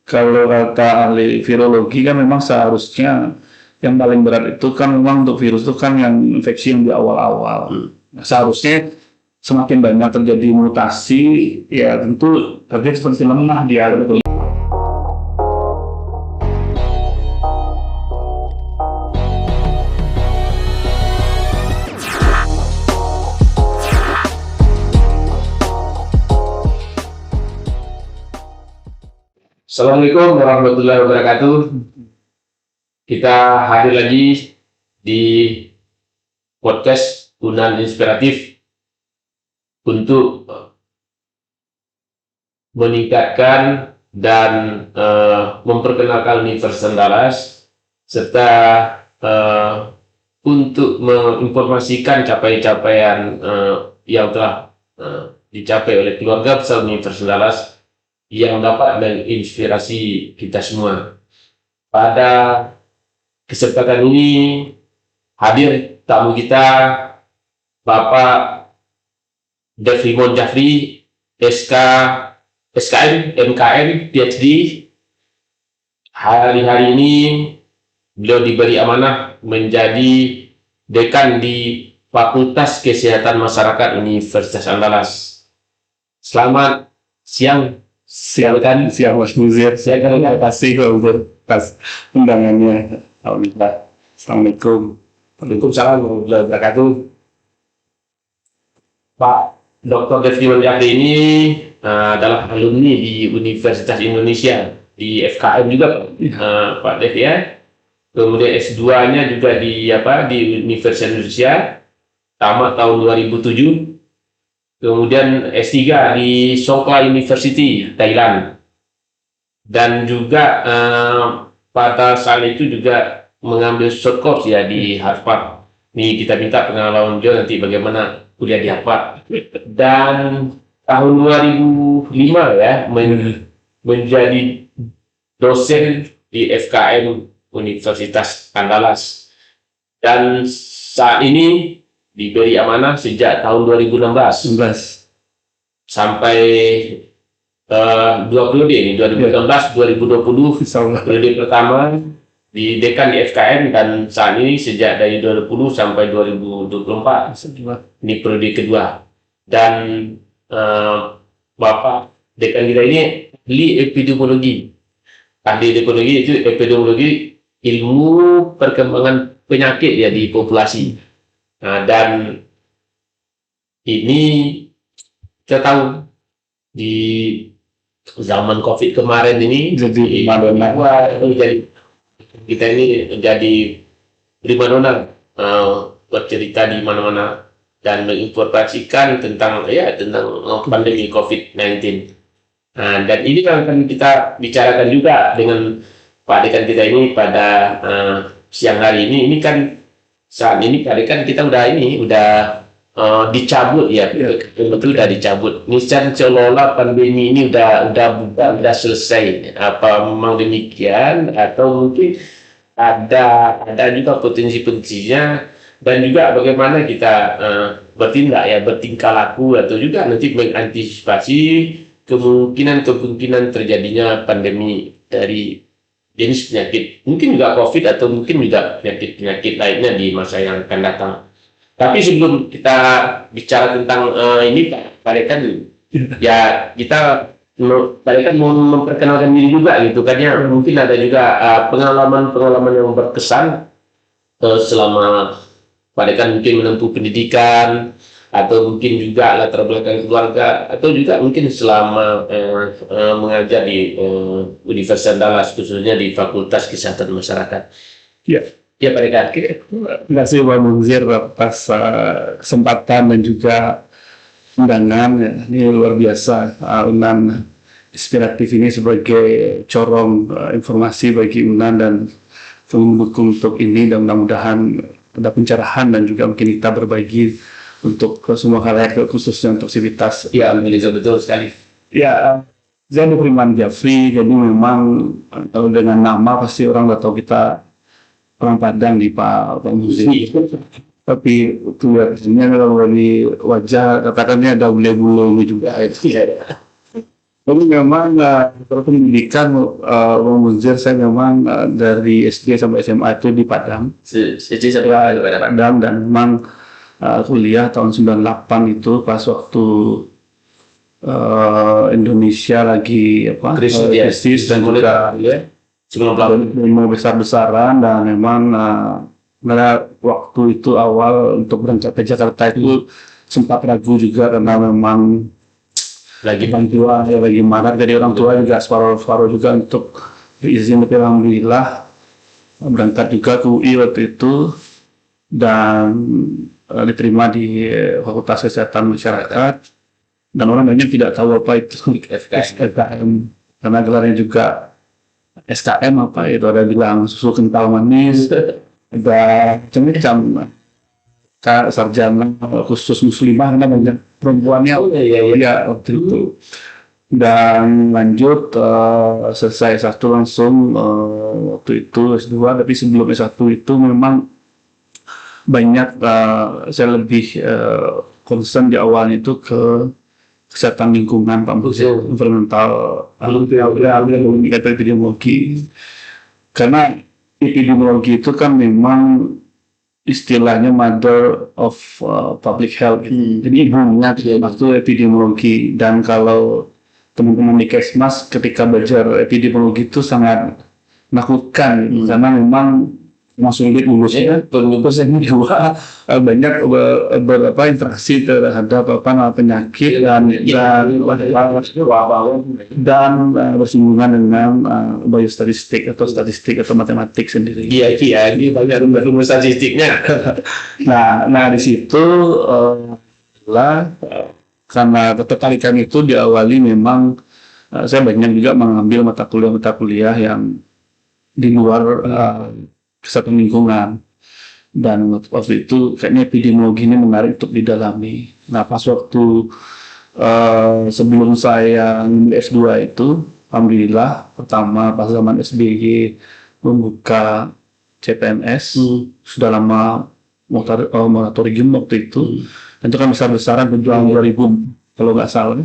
Kalau kata ahli virologi kan memang seharusnya yang paling berat itu kan memang untuk virus itu kan yang infeksi yang di awal-awal. Nah, seharusnya semakin banyak terjadi mutasi, ya tentu terjadi seperti lemah dia. Assalamualaikum warahmatullahi wabarakatuh. Kita hadir lagi di podcast Unan Inspiratif untuk meningkatkan dan memperkenalkan Universitas Andalas serta untuk menginformasikan capaian-capaian yang telah dicapai oleh keluarga besar Universitas Andalas yang dapat menginspirasi kita semua. Pada kesempatan ini hadir tamu kita Bapak Devrimon Jafri, SKM, MKM, PhD. Hari-hari ini beliau diberi amanah menjadi dekan di Fakultas Kesehatan Masyarakat Universitas Andalas. Selamat siang. Silakan, siang Mas Muzir. Terima kasih atas undangannya. Alhamdulillah. Assalamualaikum. Waalaikumsalam warahmatullahi wabarakatuh. Pak Dr. Devrimon Jafri ini adalah alumni di Universitas Indonesia, di FKM juga Pak Dev ya. Kemudian S2-nya juga di Universitas Indonesia, tamat tahun 2007. Kemudian S3 di Songkhla University, Thailand. Dan juga pada saat itu juga mengambil short course ya di Harvard. Ini kita minta pengalaman beliau nanti bagaimana kuliah di Harvard. Dan tahun 2005 ya menjadi dosen di FKM Universitas Andalas. Dan saat ini diberi amanah sejak tahun 2016 sampai 20 ini 2016-2020 periode pertama di dekan di FKM, dan saat ini sejak dari 2020 sampai 2024 ini periode kedua. Dan Bapak dekan kita ini ahli epidemiologi. Ahli epidemiologi itu epidemiologi ilmu perkembangan penyakit ya di populasi. Nah, dan ini kita tahu di zaman COVID kemarin ini jadi kita ini menjadi primadona bercerita di mana-mana dan menginformasikan tentang pandemi COVID-19. Nah, dan ini akan kita bicarakan juga dengan Pak Dekan kita ini pada siang hari ini. Ini kan saat ini kan kita udah dicabut ya, betul udah dicabut. Ini seolah-olah pandemi ini udah selesai. Apa memang demikian atau mungkin ada juga potensi-potensinya, dan juga bagaimana kita bertindak ya, bertingkah laku atau juga nanti mengantisipasi kemungkinan terjadinya pandemi dari jenis penyakit, mungkin juga COVID atau mungkin juga penyakit lainnya di masa yang akan datang. Tapi sebelum kita bicara tentang ini Pak Dekan, ya Pak Dekan mau memperkenalkan diri juga gitu kan ya. Mungkin ada juga pengalaman yang berkesan selama Pak Dekan mungkin menempuh pendidikan, atau mungkin juga latar belakang keluarga, atau juga mungkin selama mengajar di Universitas Andalas, khususnya di Fakultas Kesehatan Masyarakat. Ya, Pak Dekan. Terima kasih Pak Muzir atas kesempatan dan juga undangan. Ini luar biasa. Unan Inspiratif ini sebagai corong informasi bagi Unan dan mendukung untuk ini, dan mudah-mudahan ada pencerahan dan juga mungkin kita berbagi untuk semua khalayak, khususnya untuk sivitas. Ya, betul sekali. Ya, saya Devrimon Jafri. Jadi memang kalau dengan nama pasti orang udah tahu kita orang Padang di Pak Muzir. Tapi kelihatannya kalau dari wajah katakannya ada bule-bule juga itu ya. Tapi memang kalau pendidikan Bang Munzir, saya memang dari SD sampai SMA itu di Padang. Sejak sampai Ya, pada Pak. Padang, dan memang kuliah tahun 98 itu pas waktu Indonesia lagi Krisis, ya. krisis dan Mulai juga ya. Sebelum pelakon. demo besar-besaran, dan memang pada waktu itu awal untuk berangkat ke Jakarta itu sempat ragu juga karena memang Lagi orang tua ya bagaimana, jadi orang tua juga separuh juga untuk izin, tapi alhamdulillah berangkat juga ke UI waktu itu dan diterima di Fakultas Kesehatan Masyarakat, dan orang banyak tidak tahu apa itu SKM karena gelarnya juga SKM, apa itu, ada bilang susu kental manis, ada macam-macam, sarjana khusus muslimah karena banyak perempuannya. Ya waktu itu, dan lanjut selesai S1 langsung waktu itu S2, tapi sebelum S1 itu memang banyak saya lebih concern di awalnya itu ke kesehatan lingkungan, Pak Munzir, environmental, epidemiologi, karena epidemiologi itu kan memang istilahnya mother of public health gitu. Jadi ibunya itu epidemiologi, dan kalau teman-teman di Kesmas ketika belajar epidemiologi itu sangat menakutkan gitu, karena memang sulit lulusnya, lulusnya juga banyak beberapa interaksi terhadap penyakit dan bersinggungan dengan biostatistik atau statistik atau matematik sendiri. Iya, ini banyak rumus statistiknya. Nah di situ karena ketertarikan itu diawali memang saya banyak juga mengambil mata kuliah yang di luar kesehatan lingkungan, dan waktu itu kayaknya epidemiologi ini menarik untuk didalami. Nah pas waktu sebelum saya S2 itu, alhamdulillah pertama pas zaman SBY membuka CPNS, sudah lama moratorium waktu itu, dan itu kan besar-besaran tahun 2000 kalau nggak salah.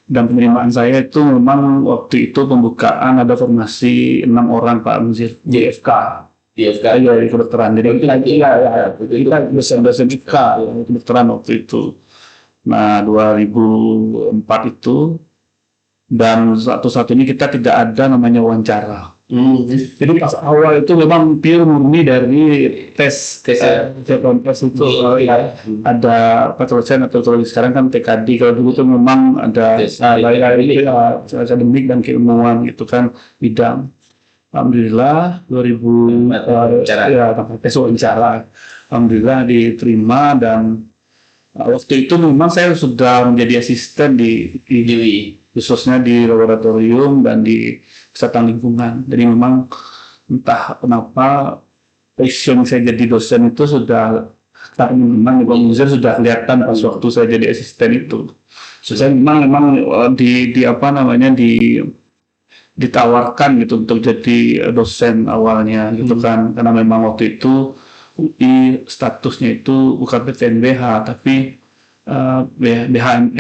Dan penerimaan saya itu memang waktu itu pembukaan ada formasi 6 orang Pak Munzir di FK. Di kedokteran. Jadi kita dosen FK kedokteran waktu itu. Nah 2004 itu, dan satu ini kita tidak ada namanya wawancara. Jadi pas awal itu memang pure murni dari tes itu ada patrosen atau sekarang kan TKD. Kalau dulu tuh memang ada akademik dan keilmuan gitu kan bidang. Alhamdulillah 2000 tes wawancara, alhamdulillah diterima, dan waktu itu memang saya sudah menjadi asisten di khususnya di laboratorium dan di kesehatan lingkungan. Jadi memang entah kenapa passion saya jadi dosen itu sudah, karena memang Pak Munzir sudah kelihatan pas waktu saya jadi asisten itu. Saya memang ditawarkan gitu untuk jadi dosen awalnya gitu kan, karena memang waktu itu UI statusnya itu bukan PTNBH tapi BHM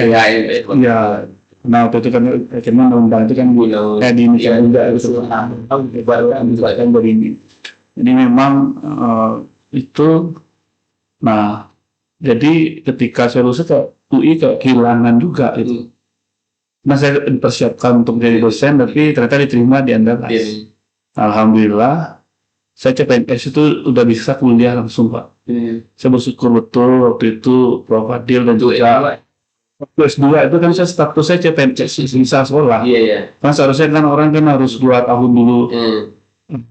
ya. Nah waktu itu kan undang-undang itu kan di Indonesia juga kan begini. Jadi memang itu, nah jadi ketika saya lulus ke UI kehilangan juga itu. Nah saya dipersiapkan untuk jadi dosen, tapi ternyata diterima di Andalas. Alhamdulillah, saya CPNS itu udah bisa kuliah langsung Pak. Saya bersyukur betul waktu itu Prof. Fadil dan juga waktu S2 itu kan saya statusnya CPNS bisa sekolah. Kan seharusnya kan orang kan harus 2 tahun dulu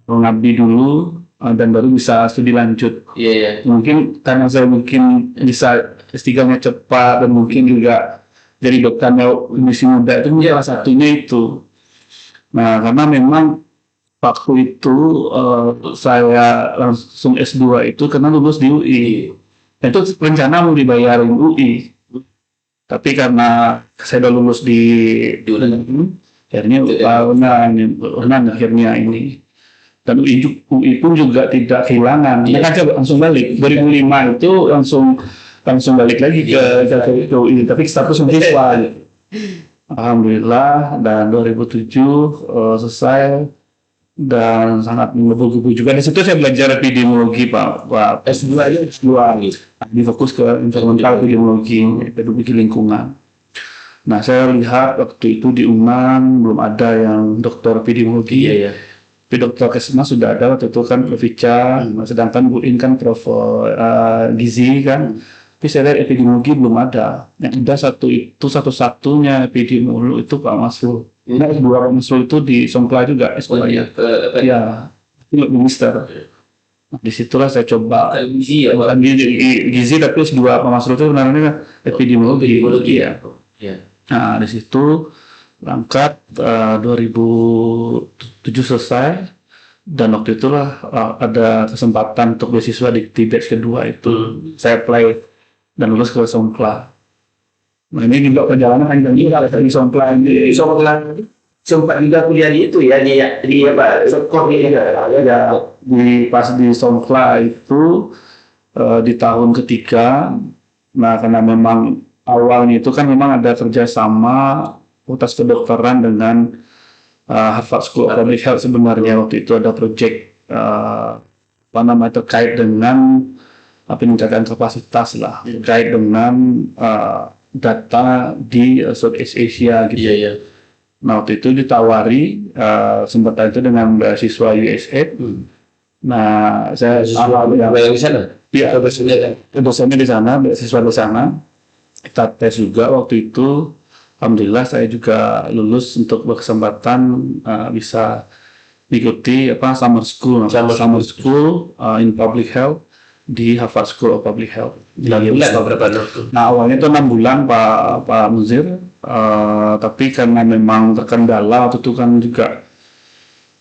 mengabdi dulu dan baru bisa studi lanjut. Mungkin karena saya bisa S3-nya cepat, dan mungkin juga jadi dokternya masih muda, itu salah satunya itu. Nah karena memang waktu itu saya langsung S2 itu karena lulus di UI. Itu rencana mau dibayarin UI, tapi karena saya udah lulus di akhirnya akhirnya ini, dan UI pun juga tidak kehilangan. Mereka kan langsung balik 2005 itu langsung balik lagi ke UI, tapi status mahasiswa. Alhamdulillah, dan 2007 selesai dan sangat menggebu-gebu juga. Di situ saya belajar epidemiologi, Pak. S2 aja. S2 di fokus ke environmental epidemiologi, epidemiologi lingkungan. Nah, saya lihat waktu itu di UNAN belum ada yang dokter epidemiologi. Iya. Tapi dokter Kesmas sudah ada waktu itu kan Prof. Ica, sedangkan Bu In kan Prof. Gizi kan. Tapi saya lihat epidemiologi belum ada. Yang ada satu-satunya epidemiolog itu Pak Masrul. Nah, S2 Pak Masrul itu di Songkla juga S2-nya. Iya, itu minister. Nah, disitulah saya coba. Gizi ya, Pak. Bukan gizi tapi S2 Pak Masrul itu sebenarnya epidemiologi. Ya. Iya. Nah, di situ berangkat 2007 selesai, dan waktu itulah ada kesempatan untuk beasiswa di batch kedua itu. Saya apply dan lulus ke Songkla. Nah, ini juga perjalanan panjang juga dari Songkla ini. Sempat juga kuliah di itu ya, di apa? Sekor Ya, pas di Songkla itu di tahun ketiga. Nah, karena memang awalnya itu kan memang ada kerjasama Fakultas Kedokteran dengan Harvard School of Public Health. Sebenarnya waktu itu ada proyek terkait dengan peningkatan kapasitas lah, terkait dengan data di Southeast Asia gitu. Iya. Nah, waktu itu ditawari kesempatan itu dengan beasiswa USAID. Nah, saya yang di sana. Iya, dosennya di sana, beasiswa di sana. Kita tes juga waktu itu. Alhamdulillah saya juga lulus untuk berkesempatan bisa mengikuti summer school in public health di Harvard School of Public Health. 6 bulan atau berapa? Nah, awalnya itu 6 bulan Pak Muzir, tapi karena memang terkendala waktu itu kan juga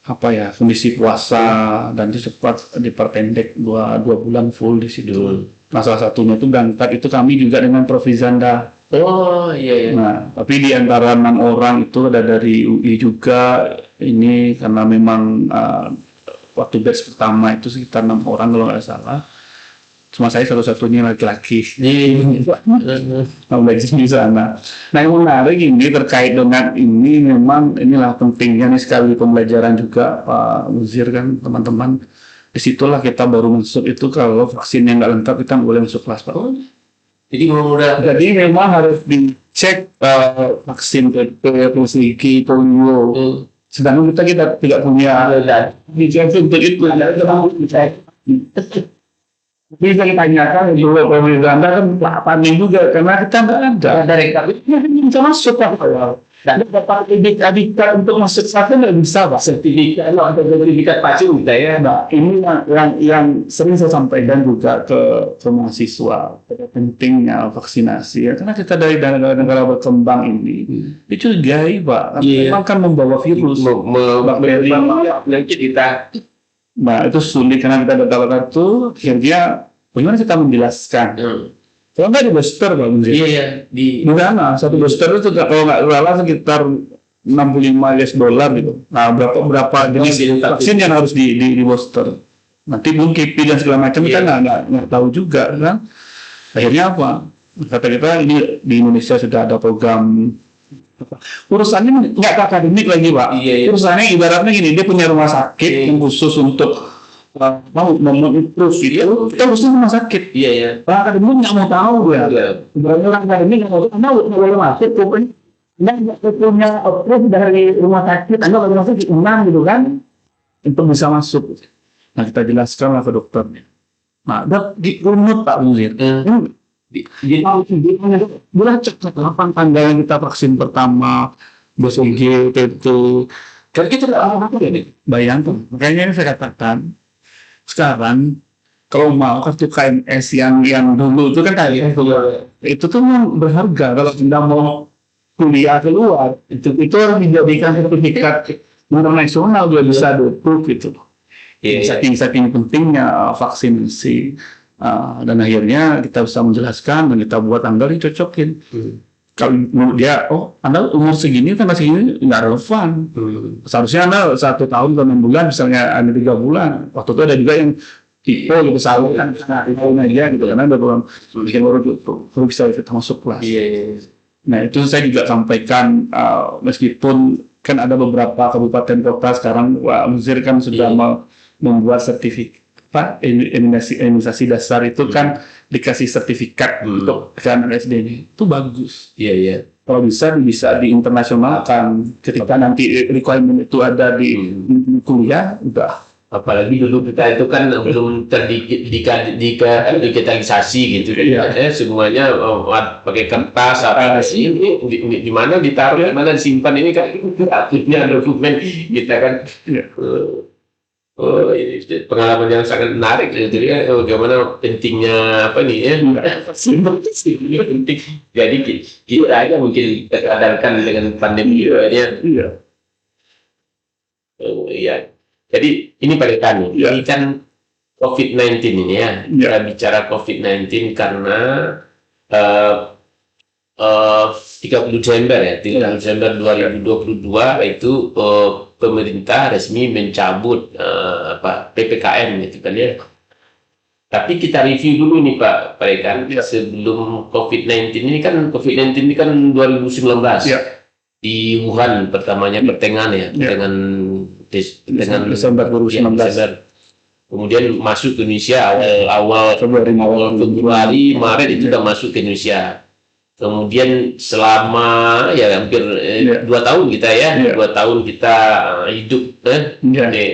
kondisi puasa, dan itu cepat diperpendek 2 bulan full di situ. Nah, salah satunya itu berangkat itu kami juga dengan Prof. Zanda. Oh iya. Nah, tapi di antara 6 orang itu ada dari UI juga. Ini karena memang waktu batch pertama itu sekitar 6 orang kalau nggak salah. Cuma saya satu-satunya laki-laki. Nah, belajar di sana. Nah, yang menarik ini terkait dengan ini, memang inilah pentingnya nih sekali pembelajaran juga Pak Muzir kan, teman-teman. Disitulah kita baru masuk itu kalau vaksinnya nggak lengkap kita nggak boleh masuk kelas, Pak. Jadi memang harus dicek vaksin PP, PCG, polio. Sedangkan kita tidak punya dicek untuk itu. Bisa ditanyakan itu pemerintah Anda kan panik juga karena kita nggak ada dari kami bisa masuk Pak. Dan dapat sertifikat untuk masuk satu nggak bisa Pak. Sertifikat pacu kita ya. Nah, ini yang sering saya sampaikan juga ke mahasiswa, pentingnya vaksinasi ya, karena kita dari negara berkembang ini dicurigai Pak, memang kan membawa virus, bakteri, penyakit kita. Nah, itu sulit karena kita data itu akhirnya bagaimana kita menjelaskan? Kalau nggak di booster Pak Muzir? Iya. Di sana satu booster itu kalau nggak salah sekitar $65 gitu. Nah, berapa jenis vaksin yang harus di booster? Nanti mungkin KIPI dan segala macam kita nggak tahu juga kan? Akhirnya apa? Kata kita ini di Indonesia sudah ada program. Urusannya nggak ke akademik lagi Pak. Urusannya ibaratnya gini, dia punya rumah sakit yang khusus untuk mau improve gitu. Kita harusnya rumah sakit. Orang akademik nggak mau tahu ya. Berarti orang akademik nggak mau tahu, nggak boleh masuk. Pokoknya nggak punya approve dari rumah sakit, Anda kalau masuk di UNAM gitu kan, untuk bisa masuk. Nah, kita jelaskan lah ke dokternya. Nah, di runut Pak Muzir. Jadi boleh cek kapan tanggal kita vaksin pertama, BCG itu kan kita tidak apa nih. Bayangkan, makanya ini saya katakan sekarang kalau mau kartu KMS yang dulu itu kan kayak itu tuh berharga. Kalau Anda mau kuliah keluar itu harus dijadikan sertifikat internasional juga bisa di-approve itu. Saking pentingnya vaksinasi. Dan akhirnya kita bisa menjelaskan dan kita buat tanggal dicocokin. Kalau menurut dia, Anda umur segini kan masih segini nggak relevan. Seharusnya Anda 1 tahun atau 6 bulan, misalnya Anda 3 bulan. Waktu itu ada juga yang tipe gitu, selalu kan tahun aja gitu, karena ada program bikin baru bisa kita masuk kelas. Nah, itu saya juga sampaikan, meskipun kan ada beberapa kabupaten kota sekarang, Mesir kan sudah membuat sertifikat imunisasi dasar itu kan dikasih sertifikat untuk anak SD ini. Itu bagus. Iya, iya. Kalau bisa diinternasionalkan ketika nanti requirement itu ada di kuliah, udah. Apalagi dulu kita itu kan belum digitalisasi gitu. Semuanya pakai kertas ini di mana ditaruh, di mana disimpan, ini kan akhirnya dokumen kita kan. Ini pengalaman yang sangat menarik gitu ya. Bagaimana pentingnya apa nih ya? Penting. Jadi kita aja mungkin terkadarkan dengan pandemi ya. Iya. Jadi ini pada kami. Ini kan COVID-19 ini ya. Kita bicara COVID-19 karena 30 Desember ya, 30 Desember 2022 itu pemerintah resmi mencabut PPKM gitu kan ya. Tapi kita review dulu nih Pak Rekan, sebelum COVID-19 ini kan 2019 di Wuhan pertamanya pertengahan ya, dengan Desember 2019. Kemudian masuk ke Indonesia awal Februari, Maret itu sudah masuk ke Indonesia. Kemudian selama ya hampir 2 tahun kita ya, 2 tahun kita hidup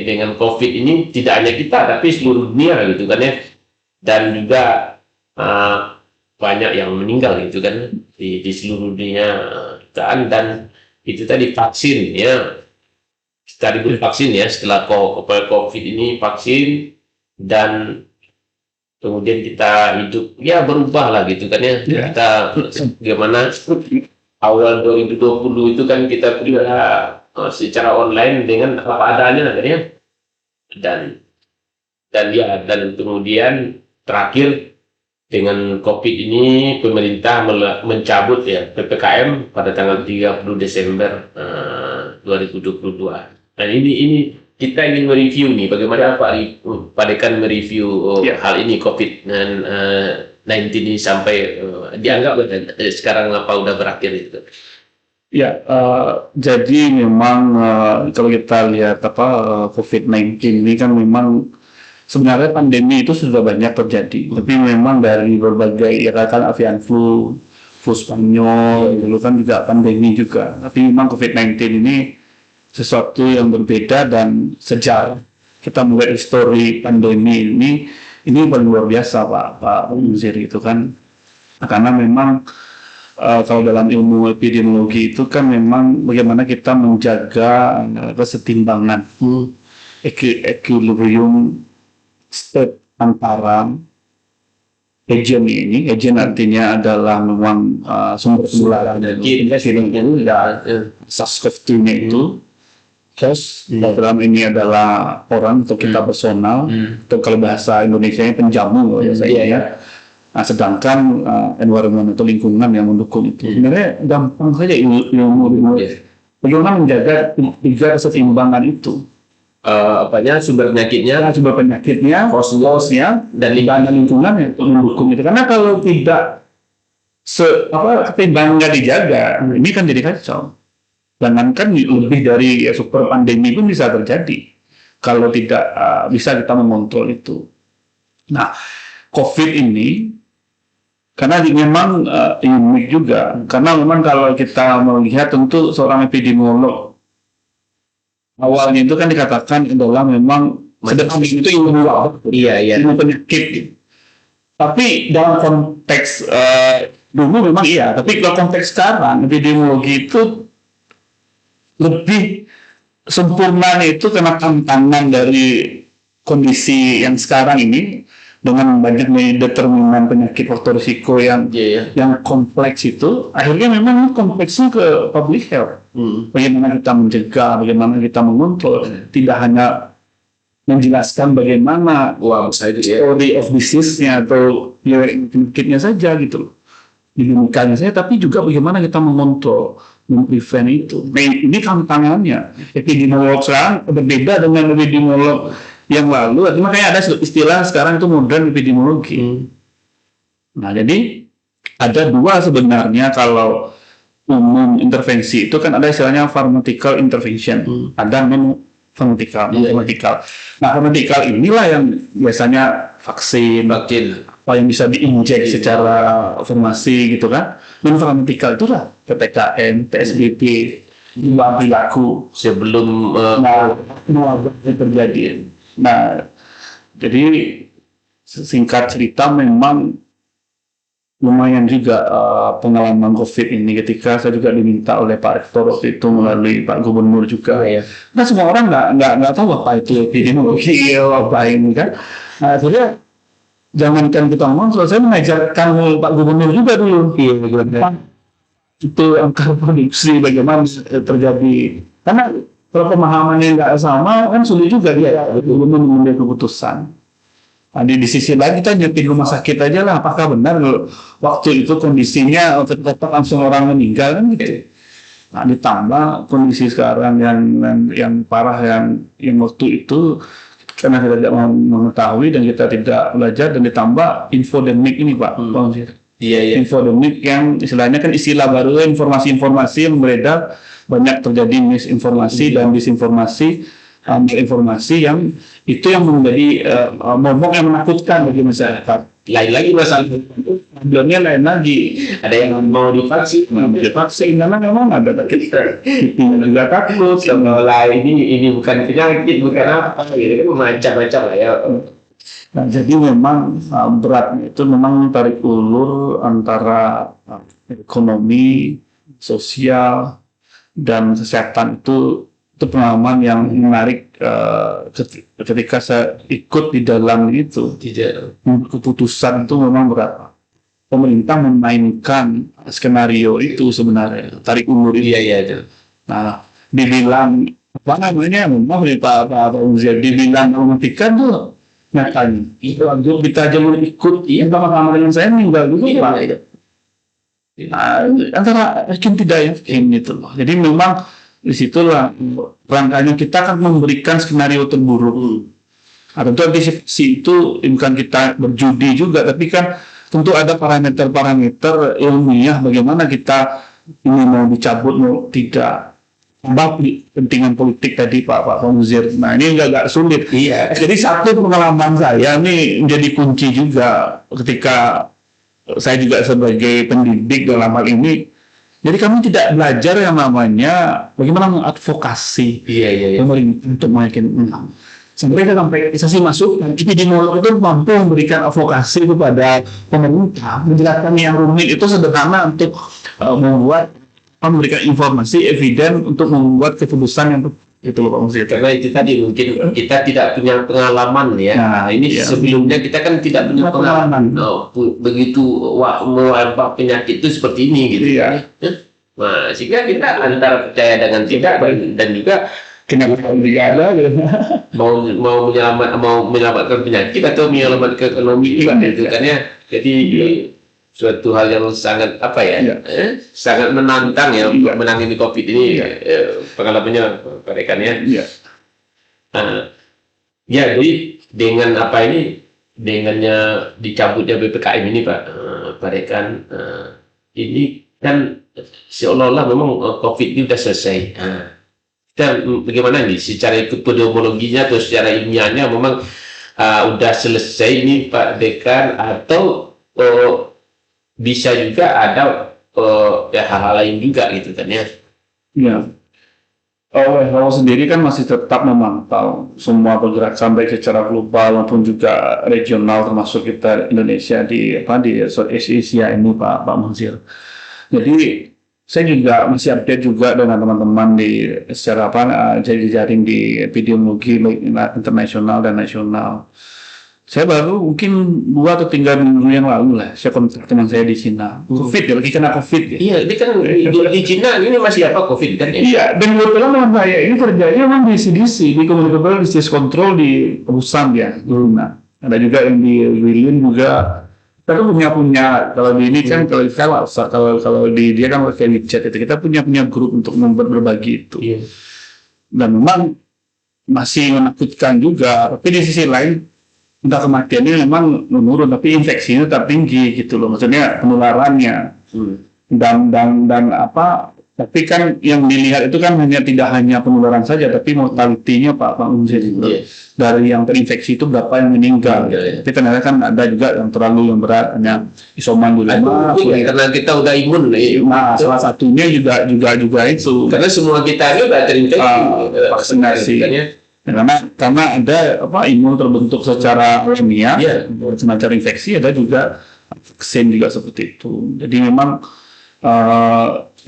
dengan COVID ini, tidak hanya kita tapi seluruh dunia gitu kan ya. Dan juga banyak yang meninggal gitu kan di seluruh dunia kan. Dan itu tadi vaksin ya, kita diberi vaksin ya setelah COVID ini, vaksin, dan kemudian kita hidup ya berubah lah gitu kan ya. Kita bagaimana awal 2020 itu kan kita kuliah secara online dengan apa adanya kan ya. Dan kemudian terakhir dengan COVID ini pemerintah mencabut ya PPKM pada tanggal 30 Desember 2022. Dan ini kita ingin mereview nih bagaimana Pak Dekan mereview hal ini COVID-19 ini sampai dianggap sekarang apa udah berakhir itu. Ya, jadi memang kalau kita lihat COVID-19 ini kan memang sebenarnya pandemi itu sudah banyak terjadi, tapi memang dari berbagai kan avian flu Spanyol, dulu kan juga pandemi juga. Tapi memang COVID-19 ini sesuatu yang berbeda, dan sejarah kita melihat histori pandemi ini paling luar biasa Pak Muzir itu kan, karena memang kalau dalam ilmu epidemiologi itu kan memang bagaimana kita menjaga kesetimbangan, equilibrium state antara agent ini. Agent artinya adalah memang sumber penularan dari SARS-CoV-2 itu. Host dalam ini adalah orang atau kita personal, atau kalau bahasa Indonesia-nya penjamu ya. Nah, sedangkan environment atau lingkungan yang mendukung itu. Sebenarnya gampang saja ilmu bagaimana menjaga tiga keseimbangan itu. Sumber penyakitnya, hostnya, dan lingkungan yang mendukung itu. Karena kalau tidak keseimbangan nggak dijaga, ini kan jadi kacau. Jangankan lebih dari super pandemi pun bisa terjadi kalau tidak bisa kita mengontrol itu. Nah, COVID ini karena memang unik juga, karena memang kalau kita melihat tentu seorang epidemiolog awalnya itu kan dikatakan adalah memang sederhana itu ilmu ilmu penyakit. Tapi dalam konteks dulu memang iya, tapi dalam konteks sekarang epidemiologi itu lebih sempurna itu karena tantangan dari kondisi yang sekarang ini dengan banyak determinan penyakit faktor risiko yang kompleks itu, akhirnya memang kompleksnya ke public health. Bagaimana kita mencegah, bagaimana kita mengontrol, tidak hanya menjelaskan bagaimana story of disease-nya atau penyakitnya saja gitu, dinamikanya saja, tapi juga bagaimana kita mengontrol, memprevent itu. Nah, ini tantangannya. Epidemiolog sekarang berbeda dengan epidemiolog yang lalu. Makanya ada istilah sekarang itu modern epidemiologi. Nah, jadi ada dua sebenarnya kalau umum intervensi itu kan ada istilahnya pharmaceutical intervention, ada non pharmaceutical. Nah, pharmaceutical inilah yang biasanya vaksin, apa yang bisa diinjek secara farmasi gitu kan. Non pharmaceutical itulah PPKM, PSBB, jumlah perilaku sebelum yang terjadi. Nah, jadi singkat cerita memang lumayan juga pengalaman COVID ini ketika saya juga diminta oleh Pak Rektor waktu itu melalui Pak Gubernur juga. Nah, semua orang nggak tahu apa itu epidemiologi apa ini kan. Nah, akhirnya jangankan kita ngomong, saya mengajarkan Pak Gubernur juga dulu. Itu angka produksi bagaimana terjadi. Karena kalau pemahamannya nggak sama kan sulit juga dia Gubernur mengambil keputusan. Nah, di sisi lain kita nyepin rumah sakit aja lah, apakah benar kalau waktu itu kondisinya tetap langsung orang meninggal kan gitu. Nah, ditambah kondisi sekarang yang parah yang waktu itu karena kita tidak mengetahui dan kita tidak belajar, dan ditambah infodemik ini Pak. Infodemik yang istilahnya kan istilah baru, informasi-informasi yang beredar, banyak terjadi misinformasi dan disinformasi. Informasi yang itu yang menjadi momok yang menakutkan bagi masyarakat. Lain lagi masalah Problemnya lain lagi. ada yang mau divaksin, Karena memang ada kita juga takut. seolah ini bukan penyakit, bukan apa gitu kan, macam-macam lah ya. Nah, jadi memang beratnya itu memang tarik ulur antara ekonomi, sosial, dan kesehatan itu pengalaman yang menarik ketika saya ikut di dalam itu. Keputusan itu memang berat. Pemerintah memainkan skenario itu sebenarnya, tarik ulur itu. Nah, dibilang apa namanya, memang Pak Uzir dibilang mematikan tuh nyatanya. Itu kita aja mau ikut, sama dengan saya meninggal dulu Pak. Antara yakin tidak yakin itu loh. Jadi memang disitulah rangkanya kita akan memberikan skenario terburuk. Nah, tentu antisipasi itu bukan kita berjudi juga, tapi kan tentu ada parameter-parameter ilmiah bagaimana kita ini mau dicabut mau tidak. Kepentingan politik tadi Pak Muzir. Nah, ini agak sulit. Jadi satu pengalaman saya ini menjadi kunci juga ketika saya juga sebagai pendidik dalam hal ini. Jadi kami tidak belajar yang namanya bagaimana mengadvokasi pemerintah untuk meyakinkan. Sampai saya masuk, epidemiolog itu mampu memberikan advokasi kepada pemerintah, menjelaskan yang rumit itu sederhana untuk memberikan informasi eviden untuk membuat keputusan yang itu loh Pak Musir. Karena itu tadi mungkin kita tidak punya pengalaman ya. Nah, ini sebelumnya kita kan tidak punya pengalaman. Begitu mewabah penyakit itu seperti ini gitu. Nah, sehingga kita antara percaya dengan tidak dan juga kenapa tidak ada gitu. mau menyelamatkan penyakit atau menyelamatkan ekonomi juga gitu kan ya. Jadi suatu hal yang sangat sangat menantang ya untuk menangani COVID ini. Pengalamannya mereka ya. Jadi dengan dengannya dicabutnya PPKM ini Pak Rekan, ini kan seolah-olah memang COVID ini sudah selesai. Kita bagaimana nih secara epidemiologinya atau secara ilmiahnya memang sudah selesai ini Pak Dekan, atau bisa juga ada hal-hal lain juga gitu kan ya? WHO sendiri kan masih tetap memantau semua bergerak sampai secara global maupun juga regional, termasuk kita Indonesia di Southeast Asia ini Pak Mazir. Jadi saya juga masih update juga dengan teman-teman di secara jaring di epidemiologi internasional dan nasional. Saya baru mungkin 2 atau 3 minggu yang lalu lah, saya kontak teman saya di Cina. COVID ya, lagi kena COVID ya. Iya, ini kan di Cina ini masih COVID kan ya? Iya, dan kebetulan teman saya ini terjadi memang di CDC, di Communicable Disease Control di Busan ya, Luna. Ada juga yang di Wilin juga. Kita punya kalau di ini kan kalau di dia kan pakai WeChat itu, kita punya grup untuk membuat berbagi itu. Dan memang masih menakutkan juga, tapi di sisi lain udah kematiannya memang menurun, tapi infeksinya tetap tinggi gitu loh, maksudnya penularannya. dan apa, tapi kan yang dilihat itu kan tidak hanya penularan saja, tapi mortalitinya Pak Unzir dari yang terinfeksi itu berapa yang meninggal. Tapi ternyata kan ada juga yang terlalu yang berat, hanya isoman dulu. Karena kita udah imun. Nah, salah satunya juga itu. Karena semua kita itu udah terinfeksi vaksinasi. Karena ada imun terbentuk secara alamiah, semacam infeksi, ada juga vaksin juga seperti itu. Jadi memang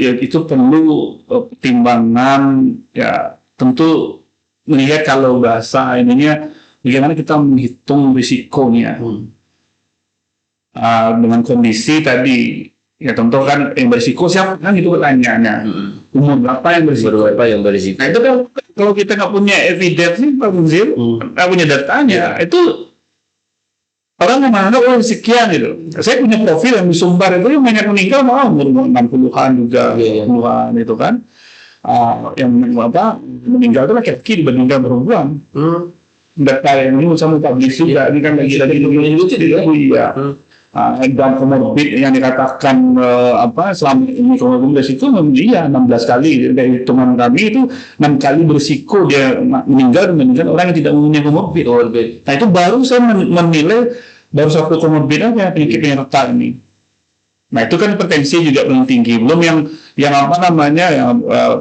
ya itu perlu pertimbangan, ya tentu melihat kalau bahasa ininya bagaimana kita menghitung risikonya dengan kondisi tadi, ya tentu kan yang berisiko siapa kan itu pertanyaannya, umur berapa yang berisiko, nah itu kan kalau kita nggak punya evidence Pak Munzir, nggak punya datanya, itu orang yang menganggap sekian gitu. Saya punya profil yang di Sumbar itu yang banyak meninggal malah umur 60-an juga, 60-an itu kan. Yang meninggal itu laki-laki dibandingkan perempuan. Data yang ini sama publish juga, ini kan lagi iya. Dan komorbid yang dikatakan selama ini komorbid itu iya 16 kali dari hitungan kami itu 6 kali berisiko dia meninggal dibandingkan orang yang tidak mempunyai komorbid. Nah itu baru saya menilai baru satu komorbid aja penyakit penyerta ini. Nah itu kan hipertensi juga paling tinggi, belum yang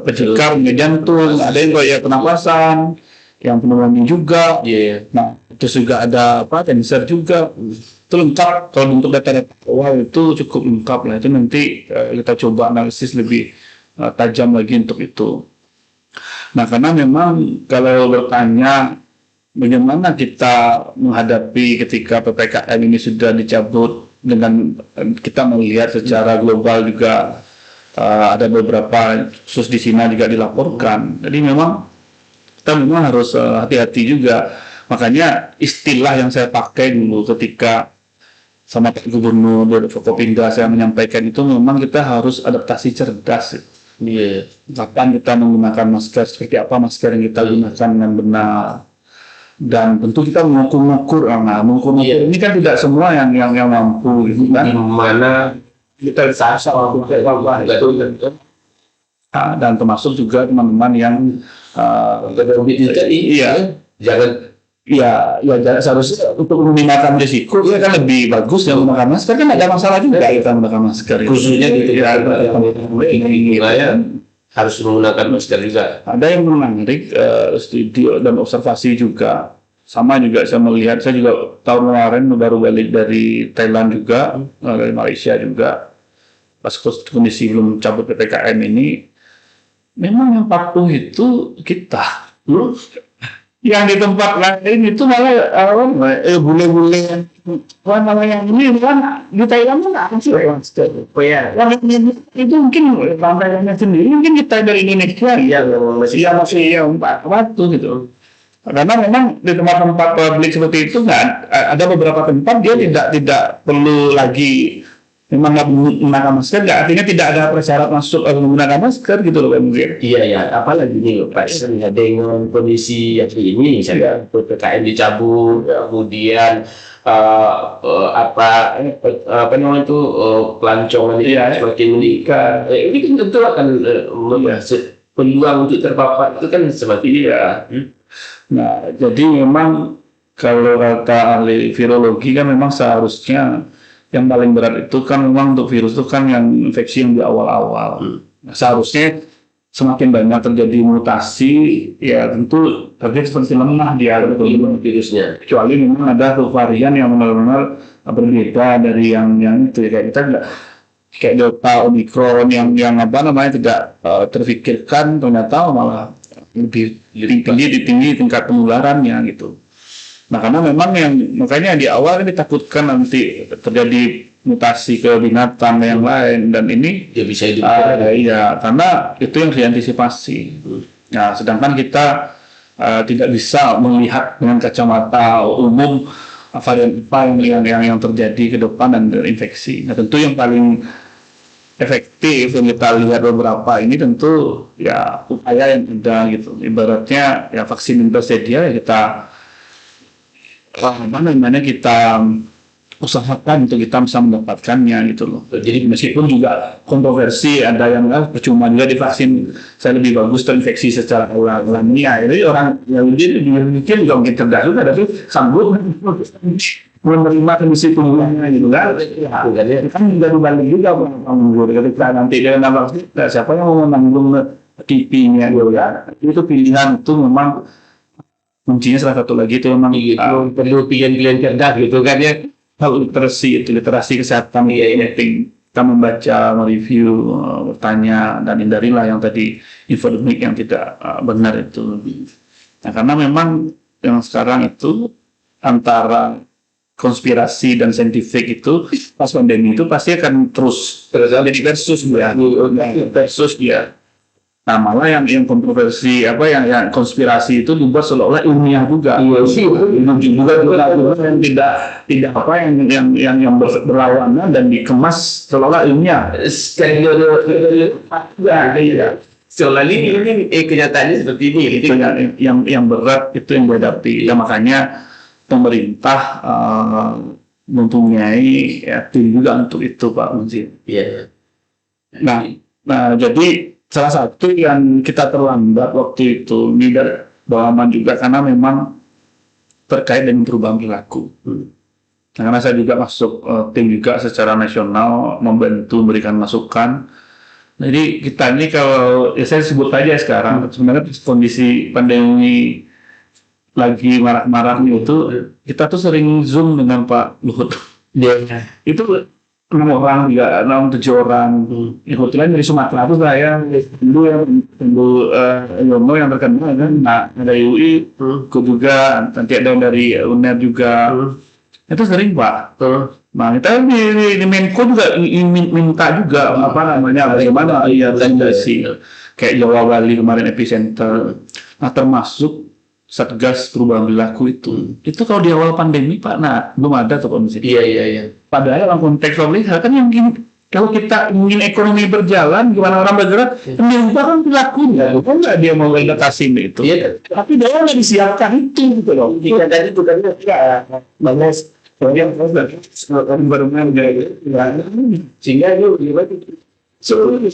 pencekar jantung, ada yang kayak pernapasan, yang pneumonia juga. Nah itu juga ada cancer juga. Itu lengkap, kalau untuk data-data awal itu cukup lengkap lah. Itu nanti kita coba analisis lebih tajam lagi untuk itu. Nah karena memang kalau bertanya bagaimana kita menghadapi ketika PPKM ini sudah dicabut, dengan kita melihat secara global juga ada beberapa kasus di Cina juga dilaporkan. Jadi memang kita harus hati-hati juga. Makanya istilah yang saya pakai dulu ketika sama Pak Gubernur Forkopimda saya menyampaikan itu, memang kita harus adaptasi cerdas. Kapan kita menggunakan masker, seperti apa masker yang kita gunakan dengan benar. Dan tentu kita mengukur ini kan tidak semua yang mampu gitu kan. Mana kita dan termasuk juga teman-teman yang jangan seharusnya untuk meminimalkan risiko ya kan lebih bagus yang menggunakan masker, kan ada masalah juga kita menggunakan masker khususnya gitu harus menggunakan masker juga. Ada yang menarik studi dan observasi juga, sama juga saya melihat, saya juga tahun kemarin baru balik dari Thailand juga, dari Malaysia juga, pas kondisi belum cabut PPKM ini, memang yang patuh itu kita. Yang di tempat lain itu malah bule-bule yang ini kan di Thailand kan sih masker. Itu mungkin rantaiannya sendiri, mungkin kita dari Indonesia masih waktu gitu. Karena memang di tempat-tempat publik seperti itu ada beberapa tempat dia tidak perlu lagi memang nggak menggunakan masker, artinya tidak ada persyarat masuk menggunakan masker gitu loh Pak Mungkin. Iya, apalagi nih Pak, dengan kondisi yang ini, misalnya PPKM dicabut, kemudian pelancongan semakin meningkat, ini kan tentu akan peluang untuk terpapar itu kan semakin Nah, jadi memang kalau kata ahli virologi kan memang seharusnya yang paling berat itu kan memang untuk virus itu kan yang infeksi yang di awal-awal. Nah, seharusnya semakin banyak terjadi mutasi, ya tentu terjadi seperti lemah dia virusnya. Kecuali memang ada tuh varian yang benar-benar berbeda dari yang itu ya, kayak kita kayak Delta, Omicron yang tidak terfikirkan, ternyata malah lebih tinggi tingkat penularannya gitu. Nah karena memang makanya di awal ini ditakutkan nanti terjadi mutasi ke binatang yang lain, dan ini ya bisa karena itu yang diantisipasi. Nah sedangkan kita tidak bisa melihat dengan kacamata umum varian apa yang terjadi ke depan dan infeksi. Nah tentu yang paling efektif yang kita lihat beberapa ini tentu ya upaya yang ada gitu. Ibaratnya ya vaksin yang tersedia ya kita kita usahakan untuk kita bisa mendapatkannya gitu loh. Jadi Meskipun juga kontroversi, ada yang percuma juga divaksin, saya lebih bagus terinfeksi secara alamiah. Jadi orang Yahudi mungkin juga mungkin cerdas juga, tapi sanggup menerima kondisi tubuhnya gitu kan. Kan juga dibalik juga ketika nanti dia nambah siapa yang mau menanggung kipinya gitu kan. Itu pilihan itu memang kuncinya salah satu lagi itu memang perlu pilihan-pilihan cerdas gitu kan ya. hal literasi kesehatan penting. Kita membaca, mereview, bertanya, dan hindarilah yang tadi infodemik yang tidak benar itu. Nah, karena memang yang sekarang itu antara konspirasi dan saintifik itu pas pandemi itu pasti akan terus jadi versus dia. Nah, malah yang kontroversi yang konspirasi itu dibuat seolah-olah ilmiah juga. Juga yang tidak yang berlawanan dan dikemas seolah-olah ilmiah. Seolah ini kenyataannya seperti ini. Itu yang berat itu yang dihadapi. Dan makanya pemerintah mempunyai tim juga untuk itu, Pak Munzir. Iya. Nah, jadi salah satu yang kita terlambat waktu itu tidak Bawaman juga karena memang terkait dengan perubahan perilaku. Nah, karena saya juga masuk tim juga secara nasional membantu memberikan masukan. Jadi kita ini kalau saya sebut aja sekarang sebenarnya kondisi pandemi lagi marah-marahnya itu kita tuh sering Zoom dengan Pak Luhut. Itu 6 orang, 7 orang. Kebetulan dari Sumatera itu saya dulu Yono yang terkenal kan, nah dari UI, juga nanti ada dari UNER juga. Itu sering Pak. Nah kita di Menko juga minta juga bagaimana rekomendasi kayak Jawa Bali kemarin epicenter. Nah termasuk Satgas perubahan perilaku itu kalau di awal pandemi Pak, belum ada tuh kondisi. Iya. Padahal dalam konteks pemerintah kan yang kalau kita ingin ekonomi berjalan, gimana orang bergerak, kan diubah kan perilakunya, kan nggak dia mau adaptasi itu. Iya. Tapi dia nggak disiapkan itu gitu loh. Jika tadi bukannya banyak yang environment sehingga itu seluruh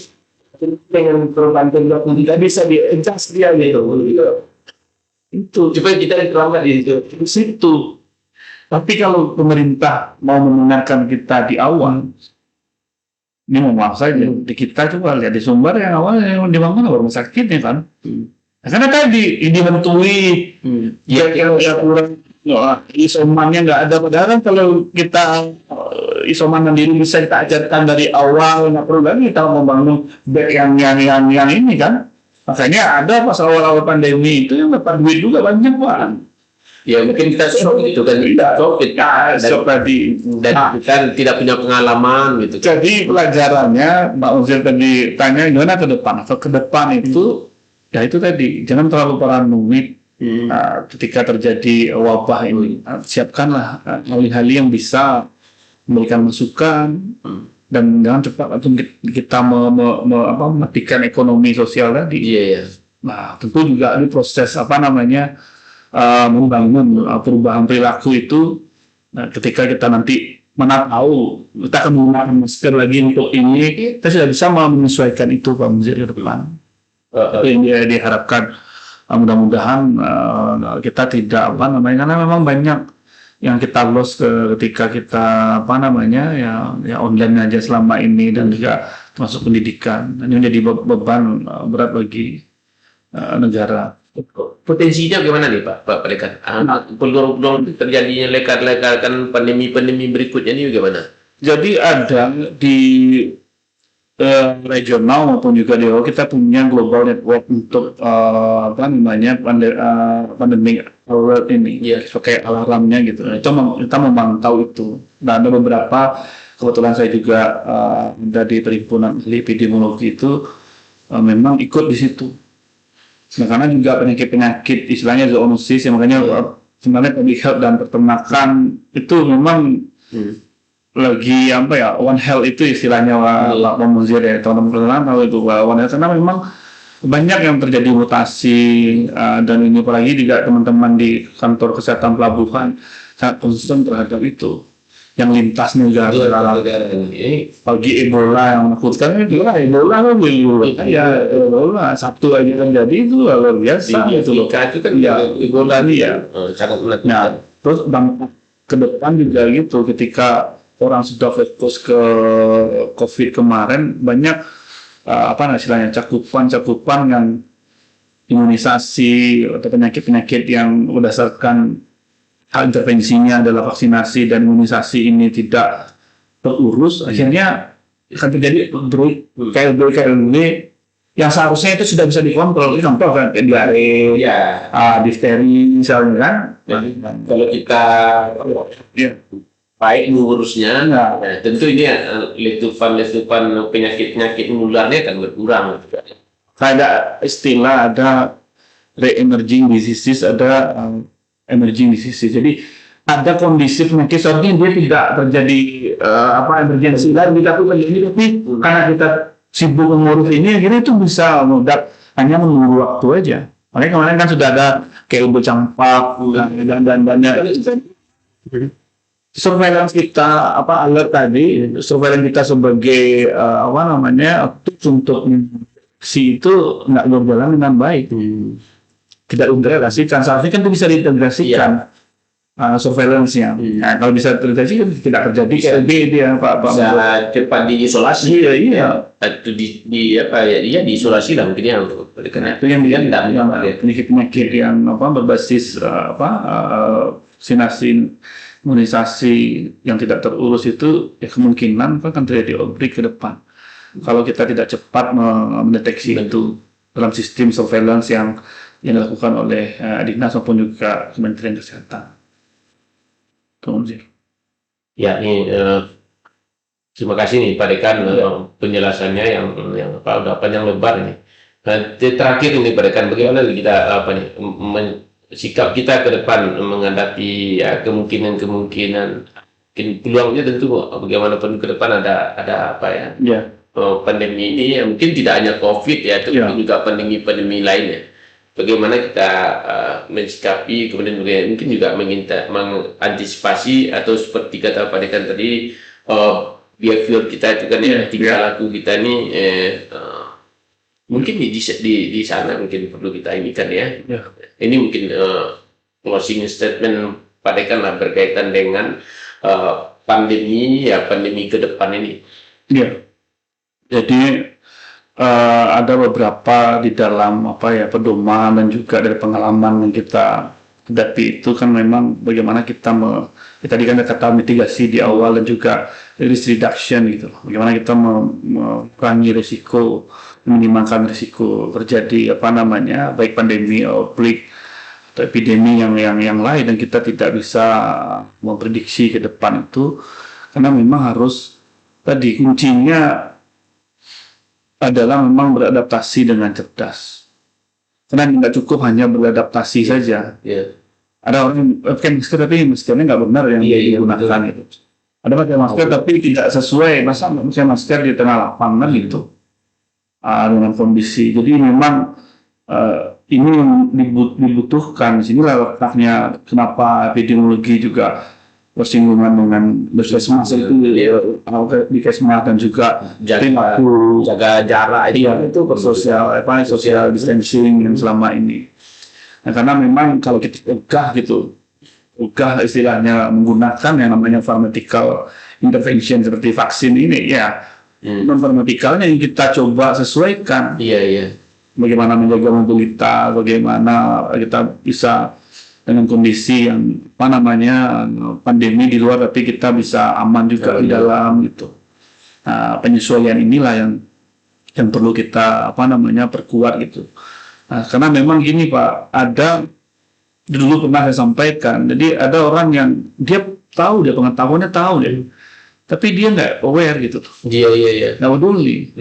dengan perubahan perilaku tidak bisa di-adjust dia gitu. Itu supaya kita terlambat di situ. Tapi kalau pemerintah mau mendengarkan kita di awal, ini mau maaf saja, di kita coba lihat di Sumber yang awal yang dibangun rumah sakitnya kan. Karena tadi dihantui, yang kurang isomannya nggak ada. Padahal kan kalau kita isoman mandiri bisa kita ajarkan dari awal, nggak perlu lagi kita membangun back yang ini kan. Makanya ada pas awal-awal pandemi itu yang dapat duit juga banyak Pak. Ya mungkin kita shock gitu kan, shock tadi dan kita tidak punya pengalaman gitu. Jadi pelajarannya Mbak Uzir tadi tanya gimana ke depan. Atau ke depan itu ya itu tadi jangan terlalu paranoid ketika terjadi wabah ini. Siapkanlah ahli-ahli yang bisa memberikan masukan. Dan jangan cepat atau kita mematikan ekonomi sosial tadi. Iya. Nah, tentu juga ini proses membangun perubahan perilaku itu. Nah, ketika kita nanti tahu kita akan menggunakan masker lagi untuk ini, kita sudah bisa menyesuaikan itu Pak Muzir ke depan. Itu yang diharapkan. Mudah-mudahan kita tidak karena memang banyak yang kita loss ketika kita ya online aja selama ini dan juga termasuk pendidikan. Ini menjadi beban berat bagi negara. Potensinya bagaimana nih Pak Dekan? Peluang terjadinya lekar-lekarkan pandemi berikutnya ini bagaimana? Jadi ada di regional maupun juga di kita punya global network untuk pandemi alert ini, pakai alarmnya gitu. Itu kita memantau itu. Dan ada beberapa, kebetulan saya juga ada di perhimpunan ahli epidemiologi itu memang ikut di situ. Nah, karena juga penyakit istilahnya zoonosis, ya makanya sebenarnya public health dan peternakan itu memang lagi One Health itu istilahnya Pak Muzir ya, teman-teman tahu itu One Health, karena memang banyak yang terjadi mutasi dan ini apalagi juga teman-teman di kantor kesehatan pelabuhan sangat concern terhadap itu. yang lintas negara. Pagi Ebola yang menakutkan itu lah, Ebola Ebola Sabtu aja kan jadi itu luar biasa itu loh. Itu kan Ya, Ebola ini ya. sangat Nah, menakutkan. terus dampak ke depan juga gitu, ketika orang sudah fokus ke COVID kemarin, banyak istilahnya cakupan yang imunisasi atau penyakit-penyakit yang berdasarkan hal intervensinya adalah vaksinasi dan imunisasi ini tidak terurus, akhirnya akan terjadi KLB yang seharusnya itu sudah bisa dikontrol. Contoh kan diare, difteri misalnya kan. Kalau kita baik mengurusnya, tentu ini letupan penyakit menularnya akan berkurang. Ada istilah, ada re-emerging diseases, ada emerging diseases. Jadi ada kondisi penyakit seharusnya dia tidak terjadi emergensi lagi, tapi karena kita sibuk mengurus ini, akhirnya itu bisa mudah hanya menunggu waktu aja. Makanya kemarin kan sudah ada kayak ubur campak dan banyak surveillance kita alert tadi, surveillance kita sebagai untuk itu nggak berjalan dengan baik. Tidak integrasikan, seharusnya kan itu bisa diintegrasikan surveillance-nya. Nah, kalau bisa terintegrasi kan tidak terjadi KLB dia bisa cepat diisolasi. Iya. Itu diisolasi lah mungkin ya. Itu yang penyakit-penyakit yang berbasis vaksinasi imunisasi yang tidak terurus itu ya kemungkinan akan terjadi outbreak ke depan. Kalau kita tidak cepat mendeteksi itu dalam sistem surveillance yang dilakukan oleh Dinas maupun juga Kementerian Kesehatan. Kemudian. Ya, ini terima kasih nih Pak Dekan penjelasannya yang udah panjang lebar ini. Terakhir ini Pak Dekan, bagaimana kita sikap kita ke depan menghadapi kemungkinan peluangnya tentu bagaimanapun ke depan ada pandemi ini mungkin tidak hanya COVID tapi juga pandemi lainnya. Bagaimana kita mensikapi, kemudian mungkin juga mengantisipasi atau seperti kata Pak Dekan tadi behavior kita itu kan tingkah laku kita ini mungkin di sana mungkin perlu kita inikan ya. Ini mungkin closing statement Pak Dekan lah berkaitan dengan pandemi ke depan ini. Jadi ada beberapa di dalam pedoman dan juga dari pengalaman yang kita hadapi itu kan memang bagaimana kita tadi kan kata mitigasi di awal dan juga risk reduction gitu. Bagaimana kita mengurangi risiko, meminimalkan risiko terjadi baik pandemi outbreak atau epidemi yang lain, dan kita tidak bisa memprediksi ke depan itu karena memang harus tadi kuncinya adalah memang beradaptasi dengan cerdas. Karena nggak cukup hanya beradaptasi saja. Ada orang pakai masker tapi maskernya nggak benar yang digunakan itu. Ada pakai masker tapi tidak sesuai, masa pakai masker di tengah lapangan gitu. Dengan kondisi. Jadi memang ini yang dibutuhkan. Disinilah letaknya kenapa epidemiologi juga bersinggungan dengan puskesmas itu di Kesmas dan juga jaga jarak itu social distancing yang selama ini. Nah, karena memang kalau kita istilahnya menggunakan yang namanya pharmaceutical intervention seperti vaksin ini non pharmaceuticalnya yang kita coba sesuaikan. Bagaimana menjaga mobilitas, bagaimana kita bisa dengan kondisi yang pandemi di luar tapi kita bisa aman juga di dalam gitu. Nah, penyesuaian inilah yang perlu kita perkuat gitu. Nah, karena memang gini Pak, ada dulu pernah saya sampaikan, jadi ada orang yang dia tahu, dia pengetahuannya tahu tapi dia nggak aware gitu. Nggak peduli.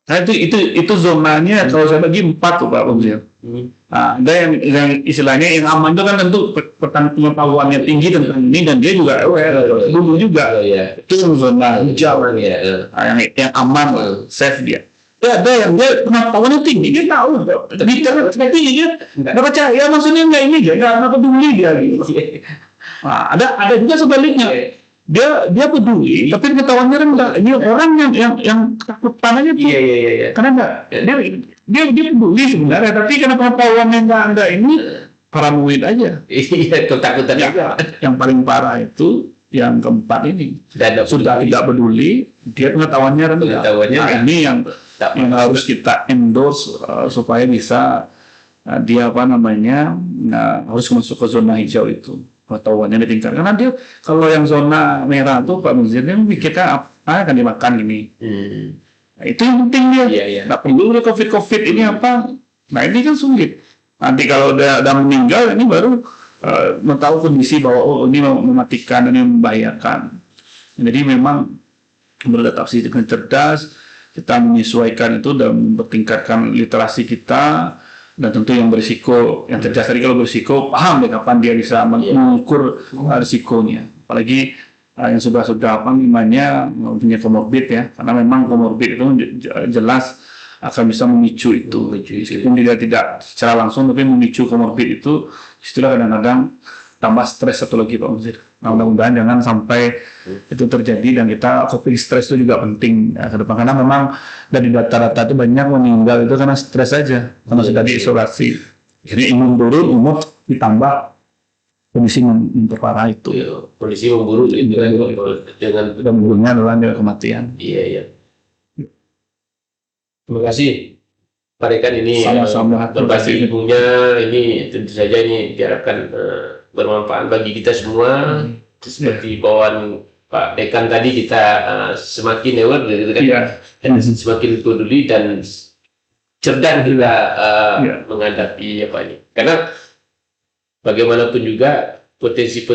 Nah, itu zonanya kalau saya bagi 4 tuh Pak Komsir. Nah, ada yang istilahnya yang aman itu kan tentu pengetahuannya tinggi tentang ini dan dia juga aware dulu juga. Itu zona hijau yang aman, safe dia. Ada yang dia pengetahuannya tinggi, dia tahu bicara seperti ini dia nggak percaya, maksudnya nggak peduli dia gitu. Nah, ada juga sebaliknya. dia peduli, tapi pengetahuannya rendah. Ini orang yang takut tanahnya tuh. Iya. Karena enggak, dia peduli sebenarnya, tapi karena pengetahuannya enggak ini paranoid aja. Iya, ketakutan Ya, juga. yang paling parah itu yang keempat ini. Sudah tidak peduli, dia pengetahuannya rendah. Pengetahuannya Nah, rendah. ini yang harus kita endorse supaya bisa dia harus masuk ke zona hijau itu. Pengetahuannya ditingkatkan. Karena dia kalau yang zona merah tuh Pak Muzir, dia mikirnya apa akan dimakan ini. Nah, itu yang penting dia. Iya. Nggak perlu COVID ini apa. Nah ini kan sulit. Nanti kalau udah meninggal ini baru tahu kondisi bahwa ini mematikan, ini membahayakan. Jadi memang beradaptasi dengan cerdas, kita menyesuaikan itu dan mempertingkatkan literasi kita, dan tentu yang berisiko, yang cerdas tadi kalau berisiko paham deh kapan dia bisa mengukur risikonya. Apalagi yang sudah punya komorbid ya, karena memang komorbid itu jelas akan bisa memicu itu. Meskipun tidak secara langsung, tapi memicu komorbid itu istilah kadang-kadang tambah stres satu lagi Pak Muzir. Nah, mudah-mudahan jangan sampai itu terjadi, dan kita coping stres itu juga penting ke depan, karena memang dari data-data itu banyak meninggal itu karena stres saja, karena sudah diisolasi. Jadi imun turun, imun ditambah kondisi memperparah itu. Kondisi memburuk itu dengan memburuknya adalah kematian. Iya. Terima kasih Pak Dekan, ini Sama-sama. berbagi ilmunya ini tentu saja ini diharapkan bermanfaat bagi kita semua. Seperti bawaan Pak Dekan tadi, kita semakin aware gitu kan, dan semakin peduli dan cerdas kita menghadapi apa ini. Karena bagaimanapun juga potensi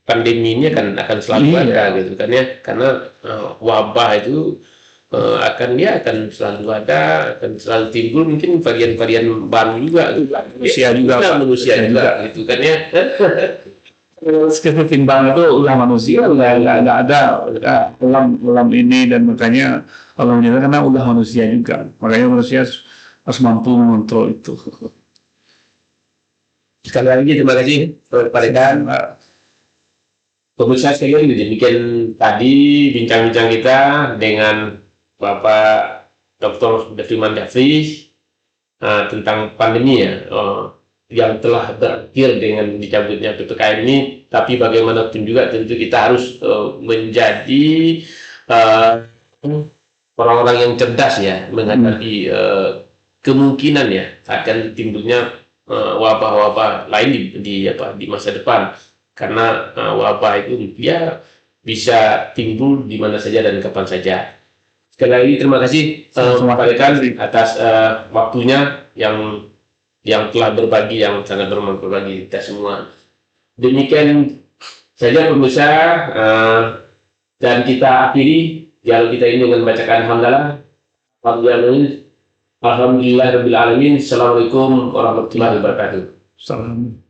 pandemi ini akan selalu ada gitu kan ya, karena wabah itu akan selalu ada, akan selalu timbul, mungkin varian-varian baru juga manusia juga gitu kan ya. Ketimbang itu ulah manusia, nggak ada ulam ini, dan makanya Allah menyatakan karena ulah manusia juga, makanya manusia harus mampu mengontrol itu. Sekali lagi terima kasih Pak Dekan. Pemirsa sekalian, demikian tadi bincang-bincang kita dengan Bapak Dr. Defriman Dafri tentang pandemi yang telah berakhir dengan dicabutnya PPKM ini. Tapi bagaimanapun juga tentu kita harus menjadi orang-orang yang cerdas ya menghadapi kemungkinan ya akan timbulnya wabah-wabah lain di masa depan, karena wabah itu dia bisa timbul di mana saja dan kapan saja. Sekali lagi terima kasih Pak Dekan atas waktunya yang telah berbagi, yang sangat bermanfaat bagi kita semua. Demikian saja pemirsa, dan kita akhiri dialog kita ini dengan bacakan hamdalah. Alhamdulillahirabbil alamin. Assalamualaikum warahmatullahi wabarakatuh. Salam.